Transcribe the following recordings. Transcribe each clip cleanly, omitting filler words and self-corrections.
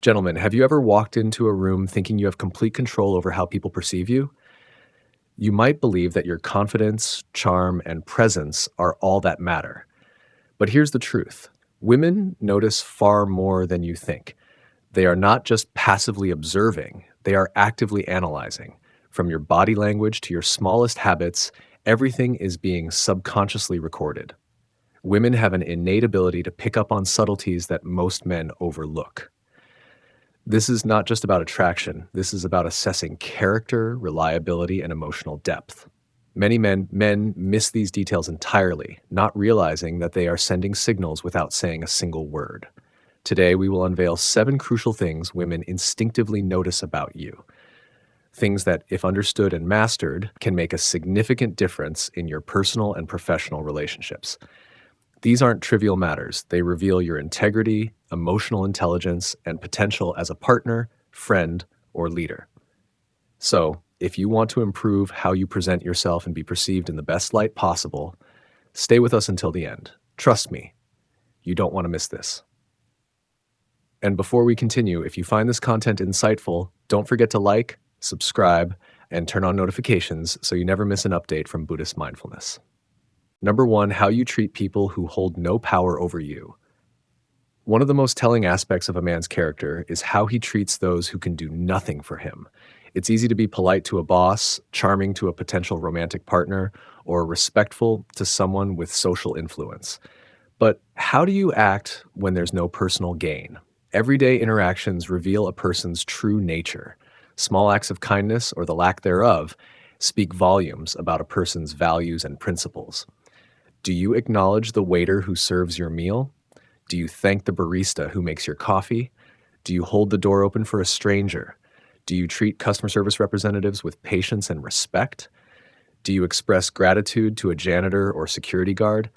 Gentlemen, have you ever walked into a room thinking you have complete control over how people perceive you? You might believe that your confidence, charm, and presence are all that matter. But here's the truth: women notice far more than you think. They are not just passively observing, they are actively analyzing. From your body language to your smallest habits, everything is being subconsciously recorded. Women have an innate ability to pick up on subtleties that most men overlook. This is not just about attraction. This is about assessing character, reliability, and emotional depth. Many men miss these details entirely, not realizing that they are sending signals without saying a single word. Today, we will unveil 7 crucial things women instinctively notice about you. Things that, if understood and mastered, can make a significant difference in your personal and professional relationships. These aren't trivial matters. They reveal your integrity, emotional intelligence, and potential as a partner, friend, or leader. So, if you want to improve how you present yourself and be perceived in the best light possible, stay with us until the end. Trust me, you don't want to miss this. And before we continue, if you find this content insightful, don't forget to like, subscribe, and turn on notifications so you never miss an update from Buddhist mindfulness. Number 1, how you treat people who hold no power over you. One of the most telling aspects of a man's character is how he treats those who can do nothing for him. It's easy to be polite to a boss, charming to a potential romantic partner, or respectful to someone with social influence. But how do you act when there's no personal gain? Everyday interactions reveal a person's true nature. Small acts of kindness, or the lack thereof, speak volumes about a person's values and principles. Do you acknowledge the waiter who serves your meal? Do you thank the barista who makes your coffee? Do you hold the door open for a stranger? Do you treat customer service representatives with patience and respect? Do you express gratitude to a janitor or security guard?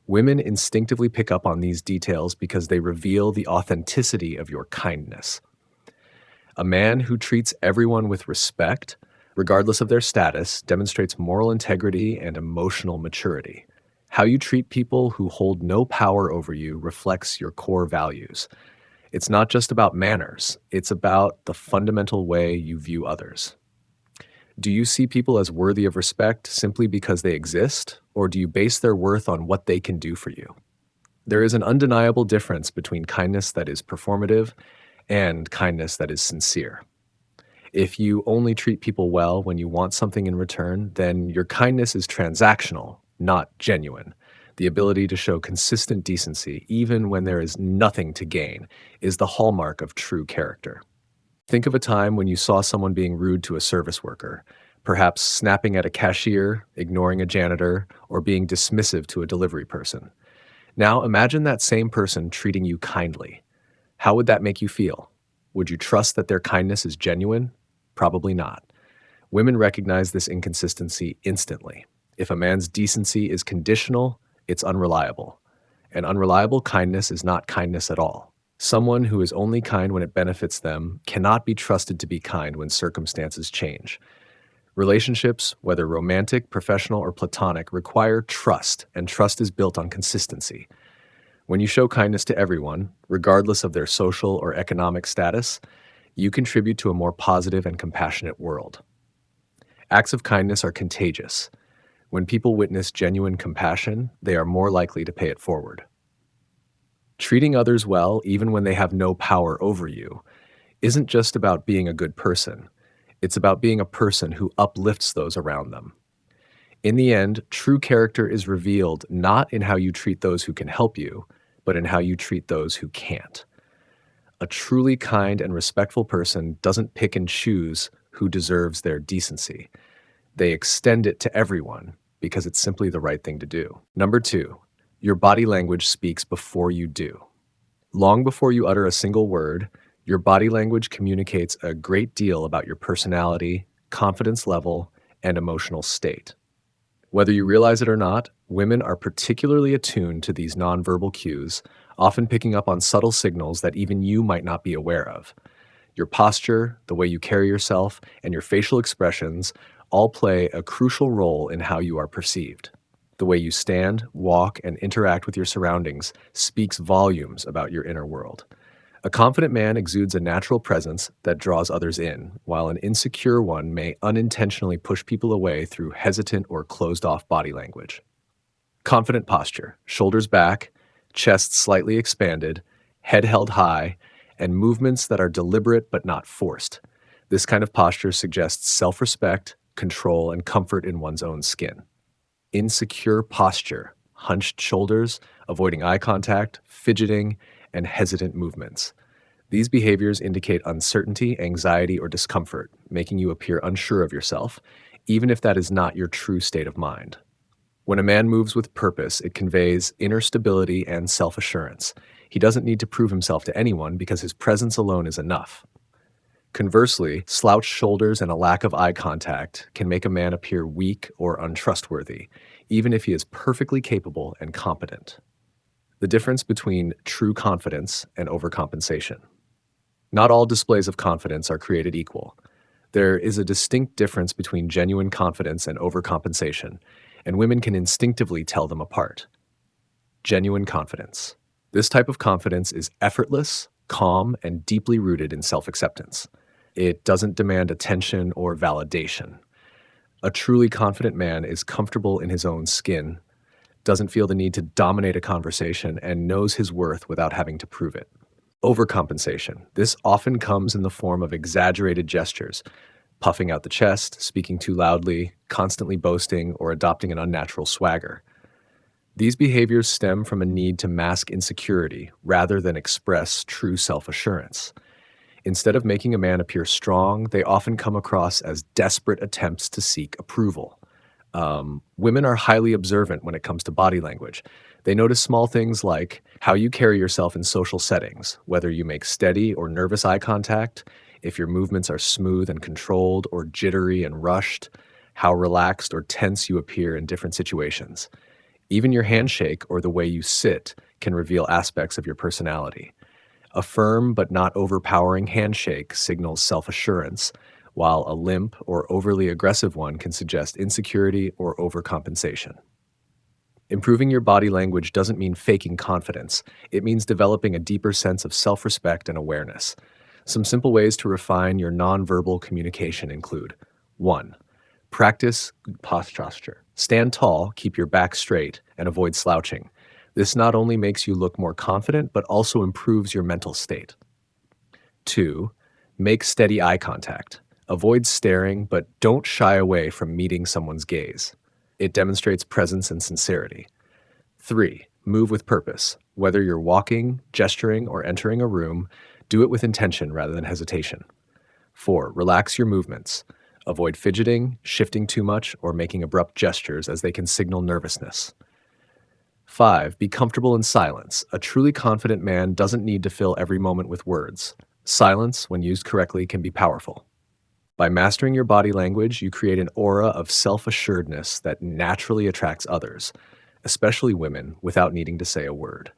Women instinctively pick up on these details because they reveal the authenticity of your kindness. A man who treats everyone with respect, regardless of their status, demonstrates moral integrity and emotional maturity. How you treat people who hold no power over you reflects your core values. It's not just about manners, it's about the fundamental way you view others. Do you see people as worthy of respect simply because they exist, or do you base their worth on what they can do for you? There is an undeniable difference between kindness that is performative and kindness that is sincere. If you only treat people well when you want something in return, then your kindness is transactional, not genuine. The ability to show consistent decency, even when there is nothing to gain, is the hallmark of true character. Think of a time when you saw someone being rude to a service worker, perhaps snapping at a cashier, ignoring a janitor, or being dismissive to a delivery person. Now imagine that same person treating you kindly. How would that make you feel? Would you trust that their kindness is genuine? Probably not. Women recognize this inconsistency instantly. If a man's decency is conditional, it's unreliable. And unreliable kindness is not kindness at all. Someone who is only kind when it benefits them cannot be trusted to be kind when circumstances change. Relationships, whether romantic, professional, or platonic, require trust, and trust is built on consistency. When you show kindness to everyone, regardless of their social or economic status, you contribute to a more positive and compassionate world. Acts of kindness are contagious. When people witness genuine compassion, they are more likely to pay it forward. Treating others well, even when they have no power over you, isn't just about being a good person. It's about being a person who uplifts those around them. In the end, true character is revealed not in how you treat those who can help you, but in how you treat those who can't. A truly kind and respectful person doesn't pick and choose who deserves their decency. They extend it to everyone because it's simply the right thing to do. Number 2, your body language speaks before you do. Long before you utter a single word, your body language communicates a great deal about your personality, confidence level, and emotional state. Whether you realize it or not, women are particularly attuned to these nonverbal cues, often picking up on subtle signals that even you might not be aware of. Your posture, the way you carry yourself, and your facial expressions all play a crucial role in how you are perceived. The way you stand, walk, and interact with your surroundings speaks volumes about your inner world. A confident man exudes a natural presence that draws others in, while an insecure one may unintentionally push people away through hesitant or closed off body language. Confident posture, shoulders back, chest slightly expanded, head held high, and movements that are deliberate but not forced. This kind of posture suggests self respect, control, and comfort in one's own skin. Insecure posture, hunched shoulders, avoiding eye contact, fidgeting, and hesitant movements. These behaviors indicate uncertainty, anxiety, or discomfort, making you appear unsure of yourself, even if that is not your true state of mind. When a man moves with purpose, it conveys inner stability and self assurance. He doesn't need to prove himself to anyone because his presence alone is enough. Conversely, slouched shoulders and a lack of eye contact can make a man appear weak or untrustworthy, even if he is perfectly capable and competent. The difference between true confidence and overcompensation. Not all displays of confidence are created equal. There is a distinct difference between genuine confidence and overcompensation, and women can instinctively tell them apart. Genuine confidence. This type of confidence is effortless, calm, and deeply rooted in self acceptance. It doesn't demand attention or validation. A truly confident man is comfortable in his own skin, doesn't feel the need to dominate a conversation, and knows his worth without having to prove it. Overcompensation. This often comes in the form of exaggerated gestures, puffing out the chest, speaking too loudly, constantly boasting, or adopting an unnatural swagger. These behaviors stem from a need to mask insecurity rather than express true self assurance. Instead of making a man appear strong, they often come across as desperate attempts to seek approval. Women are highly observant when it comes to body language. They notice small things like how you carry yourself in social settings, whether you make steady or nervous eye contact, if your movements are smooth and controlled or jittery and rushed, how relaxed or tense you appear in different situations. Even your handshake or the way you sit can reveal aspects of your personality. A firm but not overpowering handshake signals self assurance, while a limp or overly aggressive one can suggest insecurity or overcompensation. Improving your body language doesn't mean faking confidence, it means developing a deeper sense of self respect and awareness. Some simple ways to refine your nonverbal communication include: 1. Practice posture. Stand tall, keep your back straight, and avoid slouching. This not only makes you look more confident, but also improves your mental state. 2. Make steady eye contact. Avoid staring, but don't shy away from meeting someone's gaze. It demonstrates presence and sincerity. 3. Move with purpose. Whether you're walking, gesturing, or entering a room, do it with intention rather than hesitation. 4. Relax your movements. Avoid fidgeting, shifting too much, or making abrupt gestures as they can signal nervousness. 5. Be comfortable in silence. A truly confident man doesn't need to fill every moment with words. Silence, when used correctly, can be powerful. By mastering your body language, you create an aura of self-assuredness that naturally attracts others, especially women, without needing to say a word.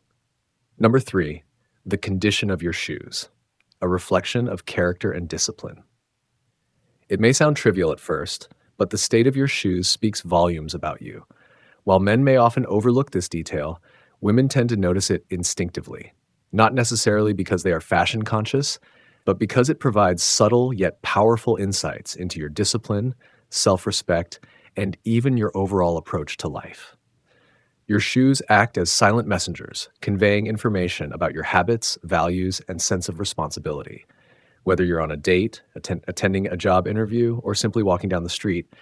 Number 3, the condition of your shoes, a reflection of character and discipline. It may sound trivial at first, but the state of your shoes speaks volumes about you. While men may often overlook this detail, women tend to notice it instinctively, not necessarily because they are fashion conscious, but because it provides subtle yet powerful insights into your discipline, self-respect, and even your overall approach to life. Your shoes act as silent messengers, conveying information about your habits, values, and sense of responsibility. Whether you're on a date, attending a job interview, or simply walking down the street,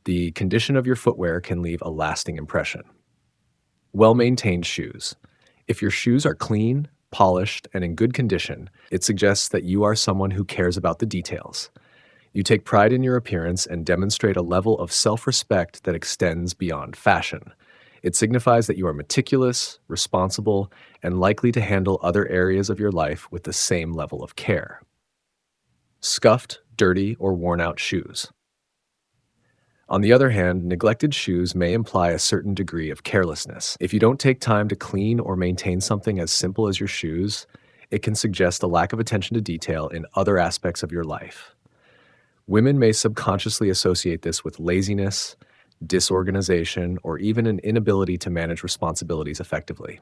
the condition of your footwear can leave a lasting impression. Well-maintained shoes. If your shoes are clean, polished, and in good condition, it suggests that you are someone who cares about the details. You take pride in your appearance and demonstrate a level of self-respect that extends beyond fashion. It signifies that you are meticulous, responsible, and likely to handle other areas of your life with the same level of care. Scuffed, dirty, or worn-out shoes. On the other hand, neglected shoes may imply a certain degree of carelessness. If you don't take time to clean or maintain something as simple as your shoes, it can suggest a lack of attention to detail in other aspects of your life. Women may subconsciously associate this with laziness, disorganization, or even an inability to manage responsibilities effectively.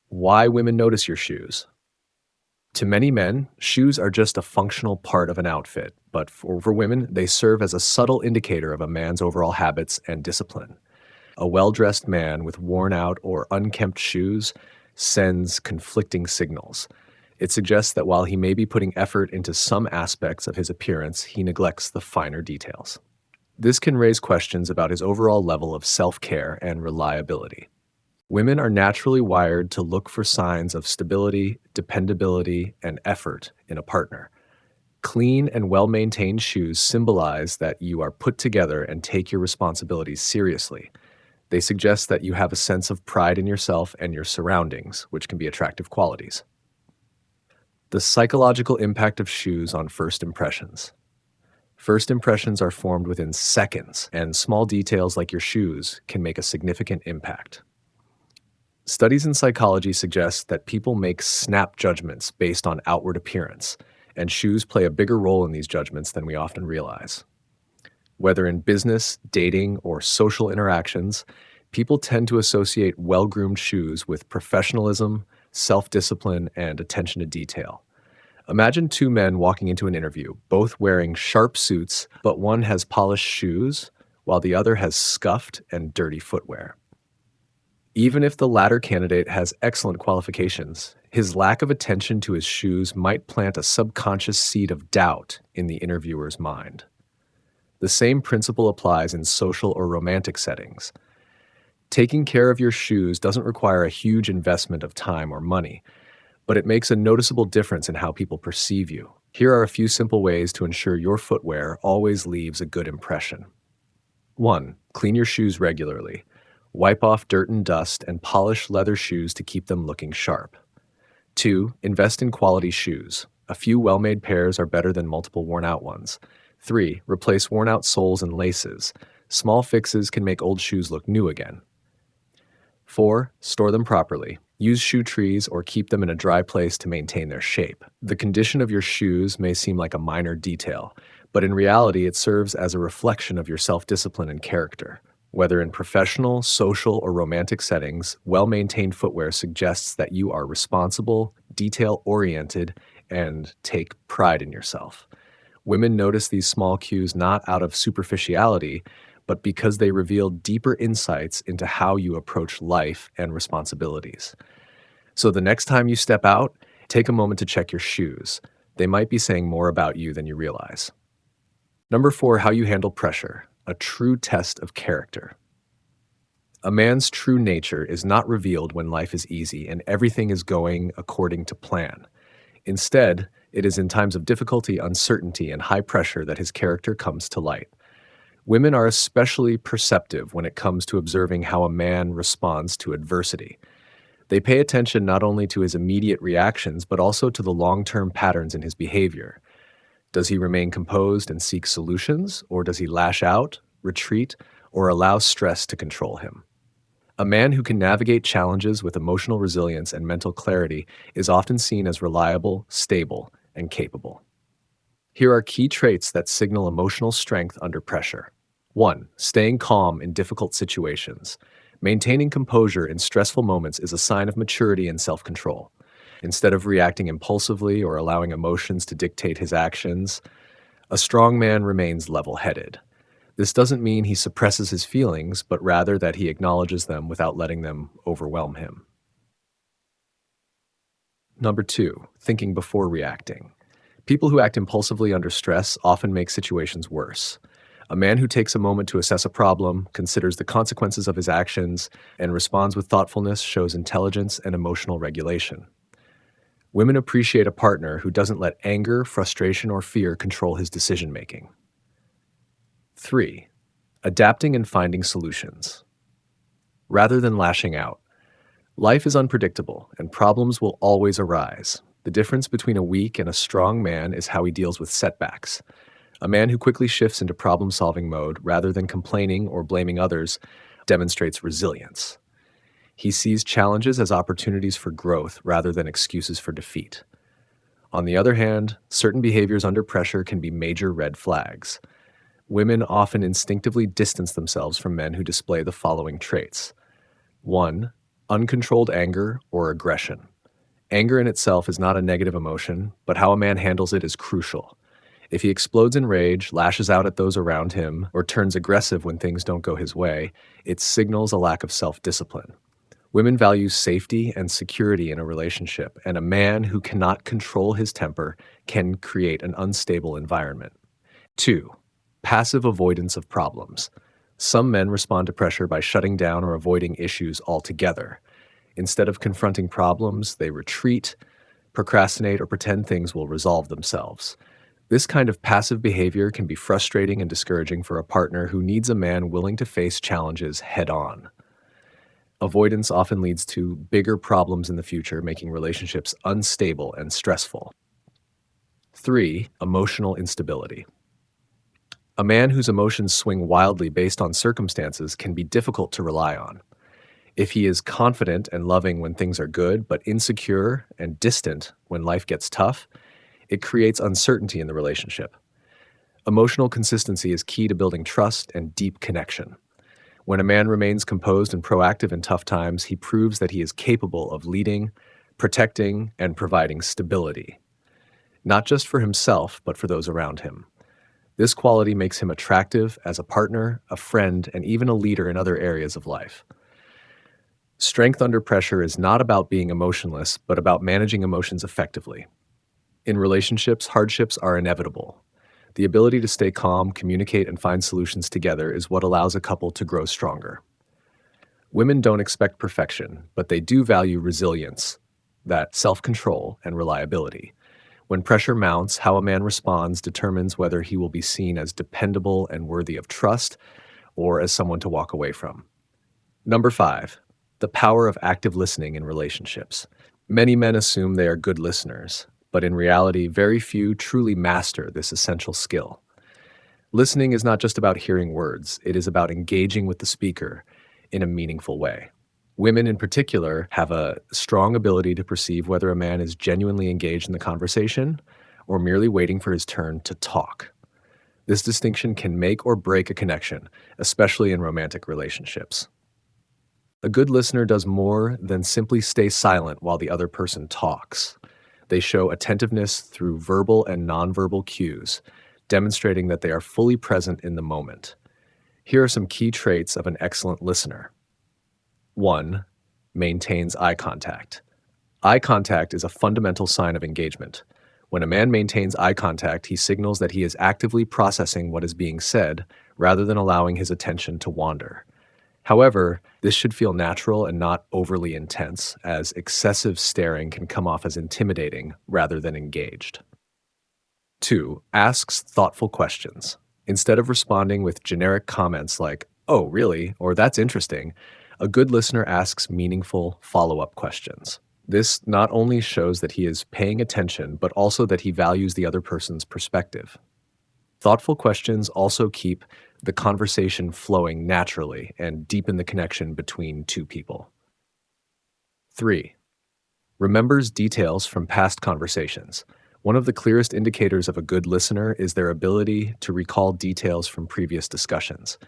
Why women notice your shoes? To many men, shoes are just a functional part of an outfit, but for women, they serve as a subtle indicator of a man's overall habits and discipline. A well dressed man with worn out or unkempt shoes sends conflicting signals. It suggests that while he may be putting effort into some aspects of his appearance, he neglects the finer details. This can raise questions about his overall level of self care and reliability. Women are naturally wired to look for signs of stability, dependability, and effort in a partner. Clean and well maintained shoes symbolize that you are put together and take your responsibilities seriously. They suggest that you have a sense of pride in yourself and your surroundings, which can be attractive qualities. The psychological impact of shoes on first impressions. First impressions are formed within seconds, and small details like your shoes can make a significant impact. Studies in psychology suggest that people make snap judgments based on outward appearance, and shoes play a bigger role in these judgments than we often realize. Whether in business, dating, or social interactions, people tend to associate well groomed shoes with professionalism, self discipline, and attention to detail. Imagine two men walking into an interview, both wearing sharp suits, but one has polished shoes, while the other has scuffed and dirty footwear. Even if the latter candidate has excellent qualifications, his lack of attention to his shoes might plant a subconscious seed of doubt in the interviewer's mind. The same principle applies in social or romantic settings. Taking care of your shoes doesn't require a huge investment of time or money, but it makes a noticeable difference in how people perceive you. Here are a few simple ways to ensure your footwear always leaves a good impression. 1. Clean your shoes regularly. Wipe off dirt and dust and polish leather shoes to keep them looking sharp. 2. Invest in quality shoes. A few well-made pairs are better than multiple worn-out ones. 3. Replace worn-out soles and laces. Small fixes can make old shoes look new again. 4. Store them properly. Use shoe trees or keep them in a dry place to maintain their shape. The condition of your shoes may seem like a minor detail, but in reality it serves as a reflection of your self-discipline and character. Whether in professional, social, or romantic settings, well-maintained footwear suggests that you are responsible, detail-oriented, and take pride in yourself. Women notice these small cues not out of superficiality, but because they reveal deeper insights into how you approach life and responsibilities. So the next time you step out, take a moment to check your shoes. They might be saying more about you than you realize. Number 4, how you handle pressure, a true test of character. A man's true nature is not revealed when life is easy and everything is going according to plan. Instead, it is in times of difficulty, uncertainty, and high pressure that his character comes to light. Women are especially perceptive when it comes to observing how a man responds to adversity. They pay attention not only to his immediate reactions, but also to the long-term patterns in his behavior. Does he remain composed and seek solutions, or does he lash out, retreat, or allow stress to control him? A man who can navigate challenges with emotional resilience and mental clarity is often seen as reliable, stable, and capable. Here are key traits that signal emotional strength under pressure. 1. Staying calm in difficult situations. Maintaining composure in stressful moments is a sign of maturity and self-control. Instead of reacting impulsively or allowing emotions to dictate his actions, a strong man remains level-headed. This doesn't mean he suppresses his feelings, but rather that he acknowledges them without letting them overwhelm him. Number 2, thinking before reacting. People who act impulsively under stress often make situations worse. A man who takes a moment to assess a problem, considers the consequences of his actions, and responds with thoughtfulness shows intelligence and emotional regulation. Women appreciate a partner who doesn't let anger, frustration, or fear control his decision-making. 3. Adapting and finding solutions. Rather than lashing out, life is unpredictable and problems will always arise. The difference between a weak and a strong man is how he deals with setbacks. A man who quickly shifts into problem-solving mode rather than complaining or blaming others demonstrates resilience. He sees challenges as opportunities for growth rather than excuses for defeat. On the other hand, certain behaviors under pressure can be major red flags. Women often instinctively distance themselves from men who display the following traits. 1. Uncontrolled anger or aggression. Anger in itself is not a negative emotion, but how a man handles it is crucial. If he explodes in rage, lashes out at those around him, or turns aggressive when things don't go his way, it signals a lack of self discipline. Women value safety and security in a relationship, and a man who cannot control his temper can create an unstable environment. 2. Passive avoidance of problems. Some men respond to pressure by shutting down or avoiding issues altogether. Instead of confronting problems, they retreat, procrastinate, or pretend things will resolve themselves. This kind of passive behavior can be frustrating and discouraging for a partner who needs a man willing to face challenges head on. Avoidance often leads to bigger problems in the future, making relationships unstable and stressful. 3. Emotional instability. A man whose emotions swing wildly based on circumstances can be difficult to rely on. If he is confident and loving when things are good, but insecure and distant when life gets tough, it creates uncertainty in the relationship. Emotional consistency is key to building trust and deep connection. When a man remains composed and proactive in tough times, he proves that he is capable of leading, protecting, and providing stability, not just for himself, but for those around him. This quality makes him attractive as a partner, a friend, and even a leader in other areas of life. Strength under pressure is not about being emotionless, but about managing emotions effectively. In relationships, hardships are inevitable. The ability to stay calm, communicate, and find solutions together is what allows a couple to grow stronger. Women don't expect perfection, but they do value resilience, that self-control, and reliability. When pressure mounts, how a man responds determines whether he will be seen as dependable and worthy of trust or as someone to walk away from. Number 5, the power of active listening in relationships. Many men assume they are good listeners, but in reality, very few truly master this essential skill. Listening is not just about hearing words, it is about engaging with the speaker in a meaningful way. Women in particular have a strong ability to perceive whether a man is genuinely engaged in the conversation or merely waiting for his turn to talk. This distinction can make or break a connection, especially in romantic relationships. A good listener does more than simply stay silent while the other person talks. They show attentiveness through verbal and nonverbal cues, demonstrating that they are fully present in the moment. Here are some key traits of an excellent listener. 1. Maintains eye contact. Eye contact is a fundamental sign of engagement. When a man maintains eye contact, he signals that he is actively processing what is being said rather than allowing his attention to wander. However, this should feel natural and not overly intense, as excessive staring can come off as intimidating rather than engaged. 2. Asks thoughtful questions. Instead of responding with generic comments like, "Oh, really?" or "That's interesting," a good listener asks meaningful follow-up questions. This not only shows that he is paying attention, but also that he values the other person's perspective. Thoughtful questions also keep the conversation flowing naturally and deepen the connection between two people. 3. Remembers details from past conversations. One of the clearest indicators of a good listener is their ability to recall details from previous discussions.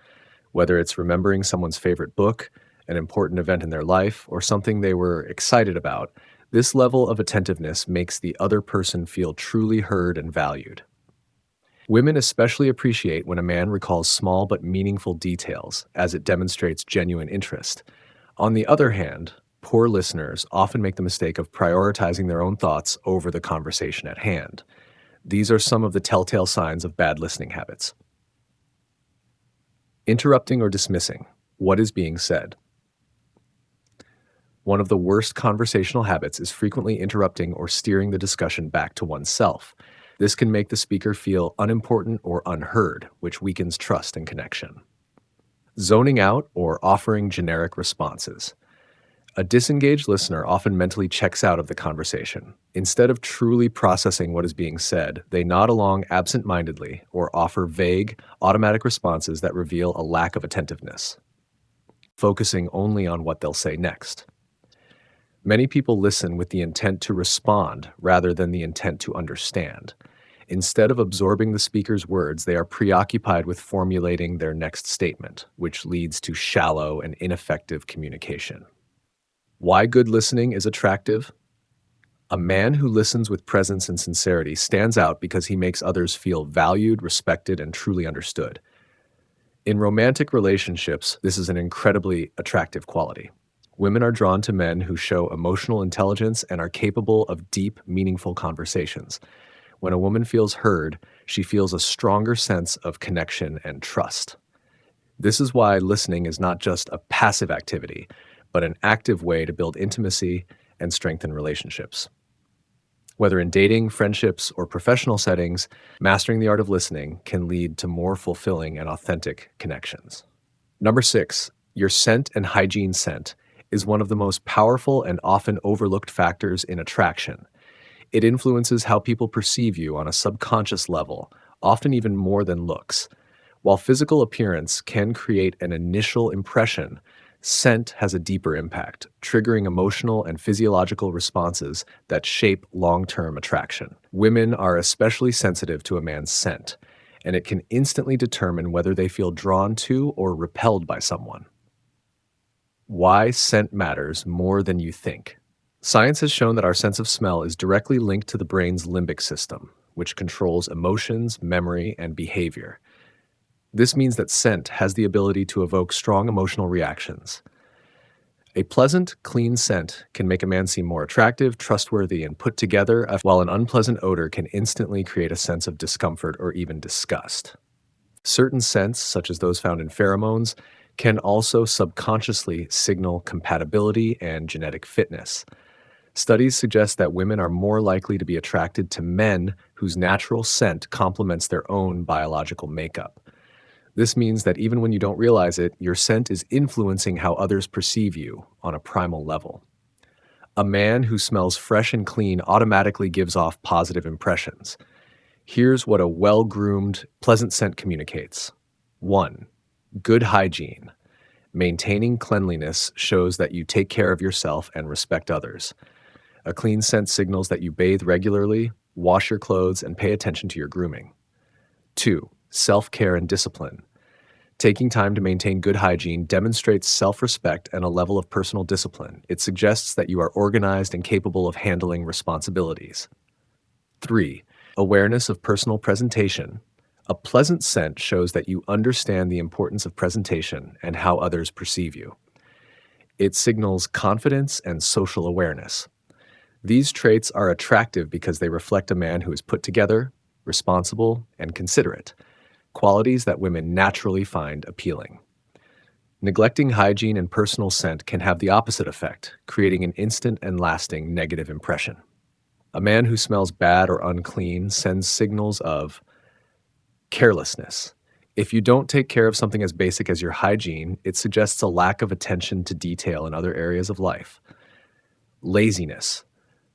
Whether it's remembering someone's favorite book, an important event in their life, or something they were excited about, this level of attentiveness makes the other person feel truly heard and valued. Women especially appreciate when a man recalls small but meaningful details, as it demonstrates genuine interest. On the other hand, poor listeners often make the mistake of prioritizing their own thoughts over the conversation at hand. These are some of the telltale signs of bad listening habits. Interrupting or dismissing what is being said. One of the worst conversational habits is frequently interrupting or steering the discussion back to oneself. This can make the speaker feel unimportant or unheard, which weakens trust and connection. Zoning out or offering generic responses. A disengaged listener often mentally checks out of the conversation. Instead of truly processing what is being said, they nod along absent-mindedly or offer vague, automatic responses that reveal a lack of attentiveness, focusing only on what they'll say next. Many people listen with the intent to respond rather than the intent to understand. Instead of absorbing the speaker's words, they are preoccupied with formulating their next statement, which leads to shallow and ineffective communication. Why good listening is attractive? A man who listens with presence and sincerity stands out because he makes others feel valued, respected, and truly understood. In romantic relationships, this is an incredibly attractive quality. Women are drawn to men who show emotional intelligence and are capable of deep, meaningful conversations. When a woman feels heard, she feels a stronger sense of connection and trust. This is why listening is not just a passive activity, but an active way to build intimacy and strengthen relationships. Whether in dating, friendships, or professional settings, mastering the art of listening can lead to more fulfilling and authentic connections. Number 6, your scent and hygiene. Scent is one of the most powerful and often overlooked factors in attraction. It influences how people perceive you on a subconscious level, often even more than looks. While physical appearance can create an initial impression, scent has a deeper impact, triggering emotional and physiological responses that shape long-term attraction. Women are especially sensitive to a man's scent, and it can instantly determine whether they feel drawn to or repelled by someone. Why scent matters more than you think. Science has shown that our sense of smell is directly linked to the brain's limbic system, which controls emotions, memory, and behavior. This means that scent has the ability to evoke strong emotional reactions. A pleasant, clean scent can make a man seem more attractive, trustworthy, and put together, while an unpleasant odor can instantly create a sense of discomfort or even disgust. Certain scents, such as those found in pheromones, can also subconsciously signal compatibility and genetic fitness. Studies suggest that women are more likely to be attracted to men whose natural scent complements their own biological makeup. This means that even when you don't realize it, your scent is influencing how others perceive you on a primal level. A man who smells fresh and clean automatically gives off positive impressions. Here's what a well-groomed, pleasant scent communicates. 1. Good hygiene. Maintaining cleanliness shows that you take care of yourself and respect others. A clean scent signals that you bathe regularly, wash your clothes, and pay attention to your grooming. 2. Self-care and discipline. Taking time to maintain good hygiene demonstrates self-respect and a level of personal discipline. It suggests that you are organized and capable of handling responsibilities. 3. Awareness of personal presentation. A pleasant scent shows that you understand the importance of presentation and how others perceive you. It signals confidence and social awareness. These traits are attractive because they reflect a man who is put together, responsible, and considerate, qualities that women naturally find appealing. Neglecting hygiene and personal scent can have the opposite effect, creating an instant and lasting negative impression. A man who smells bad or unclean sends signals of carelessness. If you don't take care of something as basic as your hygiene, it suggests a lack of attention to detail in other areas of life. Laziness.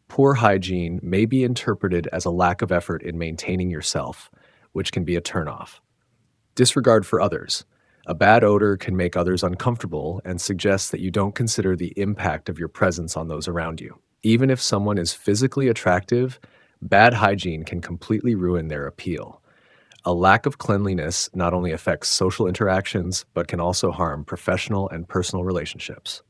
Poor hygiene may be interpreted as a lack of effort in maintaining yourself, which can be a turnoff. Disregard for others. A bad odor can make others uncomfortable and suggests that you don't consider the impact of your presence on those around you. Even if someone is physically attractive, bad hygiene can completely ruin their appeal. A lack of cleanliness not only affects social interactions, but can also harm professional and personal relationships.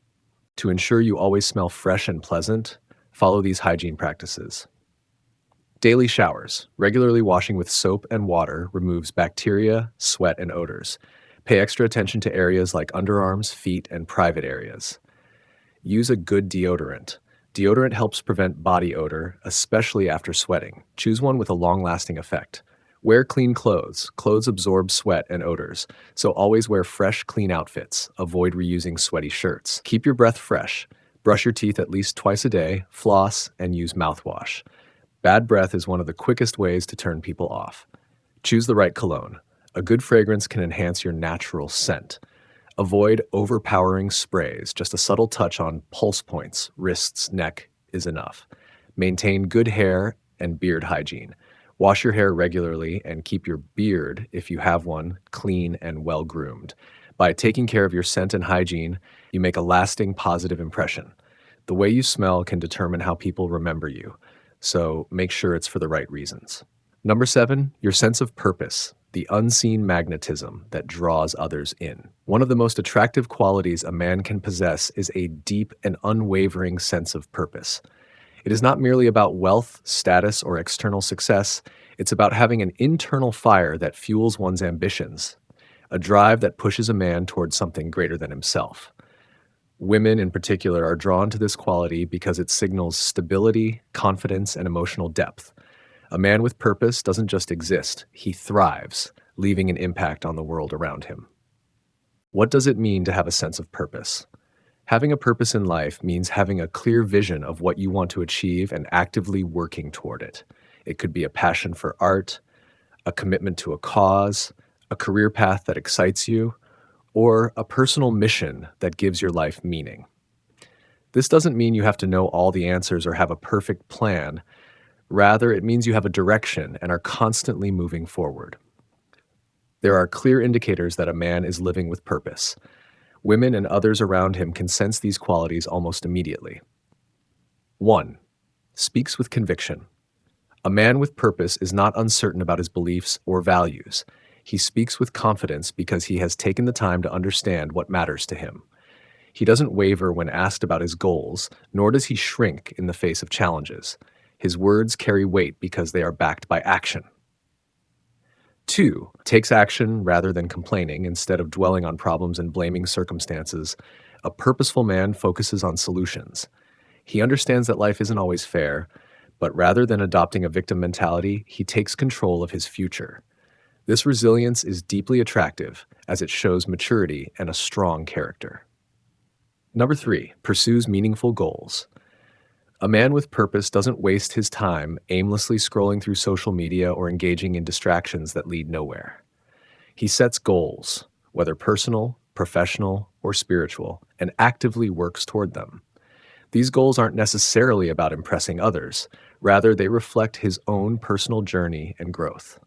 To ensure you always smell fresh and pleasant, follow these hygiene practices. Daily showers. Regularly washing with soap and water removes bacteria, sweat, and odors. Pay extra attention to areas like underarms, feet, and private areas. Use a good deodorant. Deodorant helps prevent body odor, especially after sweating. Choose one with a long-lasting effect. Wear clean clothes. Clothes absorb sweat and odors, so always wear fresh, clean outfits. Avoid reusing sweaty shirts. Keep your breath fresh. Brush your teeth at least twice a day, floss, and use mouthwash. Bad breath is one of the quickest ways to turn people off. Choose the right cologne. A good fragrance can enhance your natural scent. Avoid overpowering sprays. Just a subtle touch on pulse points, wrists, neck is enough. Maintain good hair and beard hygiene. Wash your hair regularly and keep your beard, if you have one, clean and well groomed. By taking care of your scent and hygiene, you make a lasting positive impression. The way you smell can determine how people remember you, so make sure it's for the right reasons. Number 7, your sense of purpose, the unseen magnetism that draws others in. One of the most attractive qualities a man can possess is a deep and unwavering sense of purpose. It is not merely about wealth, status, or external success. It's about having an internal fire that fuels one's ambitions, a drive that pushes a man towards something greater than himself. Women, in particular, are drawn to this quality because it signals stability, confidence, and emotional depth. A man with purpose doesn't just exist, he thrives, leaving an impact on the world around him. What does it mean to have a sense of purpose? Having a purpose in life means having a clear vision of what you want to achieve and actively working toward it. It could be a passion for art, a commitment to a cause, a career path that excites you, or a personal mission that gives your life meaning. This doesn't mean you have to know all the answers or have a perfect plan. Rather, it means you have a direction and are constantly moving forward. There are clear indicators that a man is living with purpose. Women and others around him can sense these qualities almost immediately. 1. Speaks with conviction. A man with purpose is not uncertain about his beliefs or values. He speaks with confidence because he has taken the time to understand what matters to him. He doesn't waver when asked about his goals, nor does he shrink in the face of challenges. His words carry weight because they are backed by action. 2. Takes action rather than complaining. Instead of dwelling on problems and blaming circumstances, a purposeful man focuses on solutions. He understands that life isn't always fair, but rather than adopting a victim mentality, he takes control of his future. This resilience is deeply attractive as it shows maturity and a strong character. Number 3, pursues meaningful goals. A man with purpose doesn't waste his time aimlessly scrolling through social media or engaging in distractions that lead nowhere. He sets goals, whether personal, professional, or spiritual, and actively works toward them. These goals aren't necessarily about impressing others. Rather, they reflect his own personal journey and growth.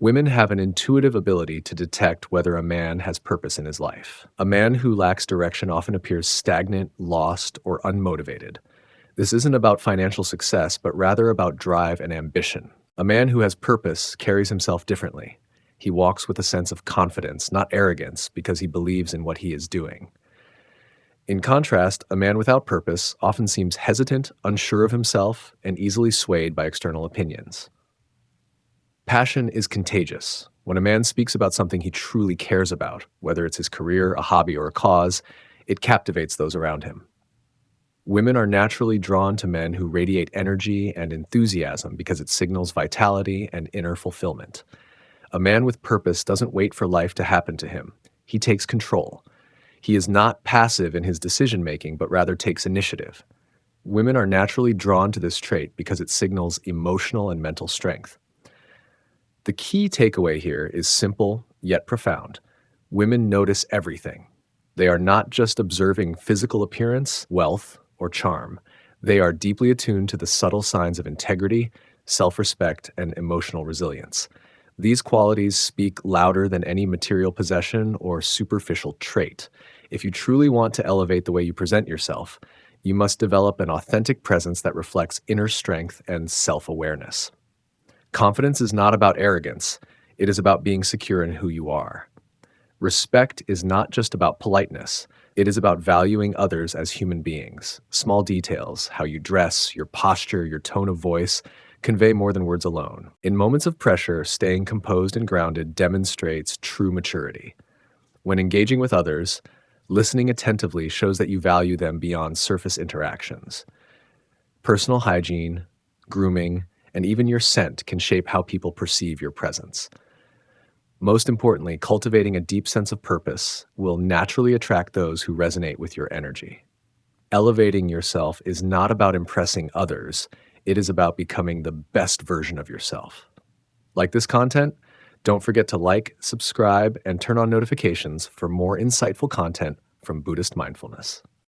Women have an intuitive ability to detect whether a man has purpose in his life. A man who lacks direction often appears stagnant, lost, or unmotivated. This isn't about financial success, but rather about drive and ambition. A man who has purpose carries himself differently. He walks with a sense of confidence, not arrogance, because he believes in what he is doing. In contrast, a man without purpose often seems hesitant, unsure of himself, and easily swayed by external opinions. Passion is contagious. When a man speaks about something he truly cares about, whether it's his career, a hobby, or a cause, it captivates those around him. Women are naturally drawn to men who radiate energy and enthusiasm because it signals vitality and inner fulfillment. A man with purpose doesn't wait for life to happen to him. He takes control. He is not passive in his decision-making, but rather takes initiative. Women are naturally drawn to this trait because it signals emotional and mental strength. The key takeaway here is simple yet profound. Women notice everything. They are not just observing physical appearance, wealth, or charm. They are deeply attuned to the subtle signs of integrity, self-respect, and emotional resilience. These qualities speak louder than any material possession or superficial trait. If you truly want to elevate the way you present yourself, you must develop an authentic presence that reflects inner strength and self-awareness. Confidence is not about arrogance. It is about being secure in who you are. Respect is not just about politeness. It is about valuing others as human beings. Small details, how you dress, your posture, your tone of voice, convey more than words alone. In moments of pressure, staying composed and grounded demonstrates true maturity. When engaging with others, listening attentively shows that you value them beyond surface interactions. Personal hygiene, grooming, and even your scent can shape how people perceive your presence. Most importantly, cultivating a deep sense of purpose will naturally attract those who resonate with your energy. Elevating yourself is not about impressing others. It is about becoming the best version of yourself. Like this content? Don't forget to like, subscribe, and turn on notifications for more insightful content from Buddhist mindfulness.